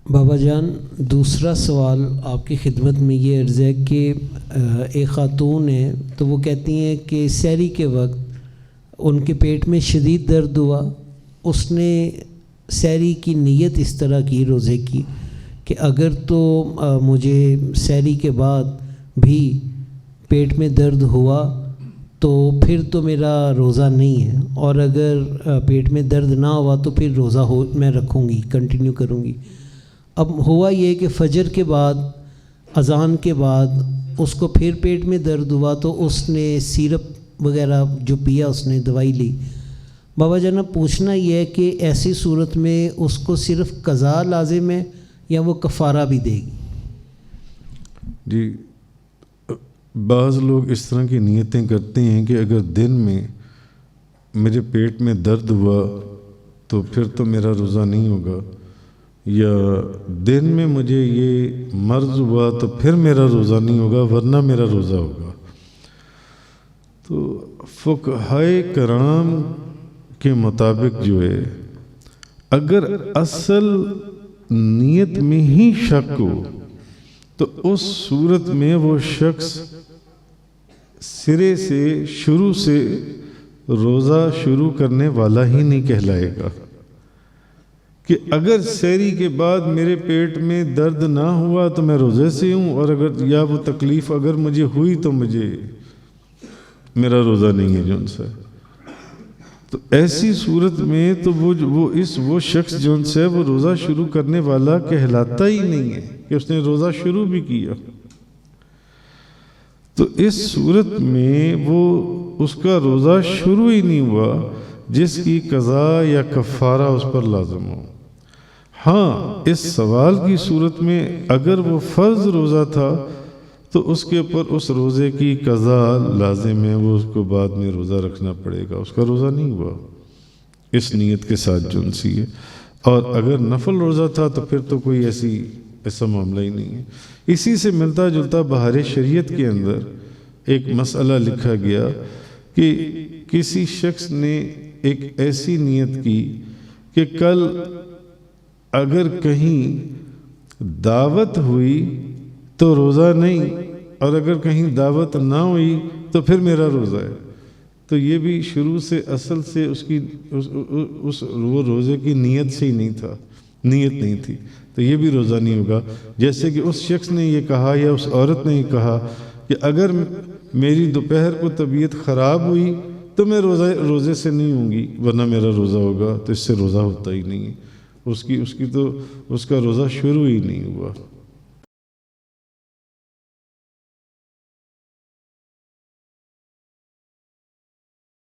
بابا جان، دوسرا سوال آپ کی خدمت میں یہ عرض ہے کہ ایک خاتون ہے تو وہ کہتی ہیں کہ سحری کے وقت ان کے پیٹ میں شدید درد ہوا. اس نے سحری کی نیت اس طرح کی روزے کی کہ اگر تو مجھے سحری کے بعد بھی پیٹ میں درد ہوا تو پھر تو میرا روزہ نہیں ہے، اور اگر پیٹ میں درد نہ ہوا تو پھر روزہ میں رکھوں گی، کنٹینیو کروں گی. اب ہوا یہ کہ فجر کے بعد، اذان کے بعد اس کو پھر پیٹ میں درد ہوا تو اس نے سیرپ وغیرہ جو پیا، اس نے دوائی لی. بابا جانا پوچھنا یہ ہے کہ ایسی صورت میں اس کو صرف قضا لازم ہے یا وہ کفارہ بھی دے گی؟ جی، بعض لوگ اس طرح کی نیتیں کرتے ہیں کہ اگر دن میں میرے پیٹ میں درد ہوا تو پھر تو میرا روزہ نہیں ہوگا، یا دن میں مجھے یہ مرض ہوا تو پھر میرا روزہ نہیں ہوگا ورنہ میرا روزہ ہوگا. تو فقہائے کرام کے مطابق جو ہے، اگر اصل نیت میں ہی شک ہو تو اس صورت میں وہ شخص سرے سے شروع سے روزہ شروع کرنے والا ہی نہیں کہلائے گا. کہ اگر سحری کے بعد میرے پیٹ میں درد نہ ہوا تو میں روزے سے ہوں، اور اگر یا وہ تکلیف اگر مجھے ہوئی تو میرا روزہ نہیں ہے جون سا. تو ایسی صورت میں تو وہ شخص جون سے وہ روزہ شروع کرنے والا کہلاتا ہی نہیں ہے کہ اس نے روزہ شروع بھی کیا. تو اس صورت میں وہ اس کا روزہ شروع ہی نہیں ہوا جس کی قضا یا کفارہ اس پر لازم ہو. ہاں، اس سوال کی صورت میں اگر وہ فرض روزہ تھا تو اس کے اوپر اس روزے کی قضا لازم ہے، وہ اس کو بعد میں روزہ رکھنا پڑے گا. اس کا روزہ نہیں ہوا اس نیت کے ساتھ جون سی ہے. اور اگر نفل روزہ تھا تو پھر تو کوئی ایسا معاملہ ہی نہیں ہے. اسی سے ملتا جلتا بہار شریعت کے اندر ایک مسئلہ لکھا گیا کہ کسی شخص نے ایک ایسی نیت کی کہ کل اگر کہیں دعوت ہوئی تو روزہ نہیں، اور اگر کہیں دعوت نہ ہوئی تو پھر میرا روزہ ہے. تو یہ بھی شروع سے اصل سے وہ روزے کی نیت سے ہی نیت نہیں تھی، تو یہ بھی روزہ نہیں ہوگا. جیسے کہ اس شخص نے یہ کہا یا اس عورت نے یہ کہا کہ اگر میری دوپہر کو طبیعت خراب ہوئی تو میں روزے سے نہیں ہوں گی ورنہ میرا روزہ ہوگا. تو اس سے روزہ ہوتا ہی نہیں ہے، اس کا روزہ شروع ہی نہیں ہوا.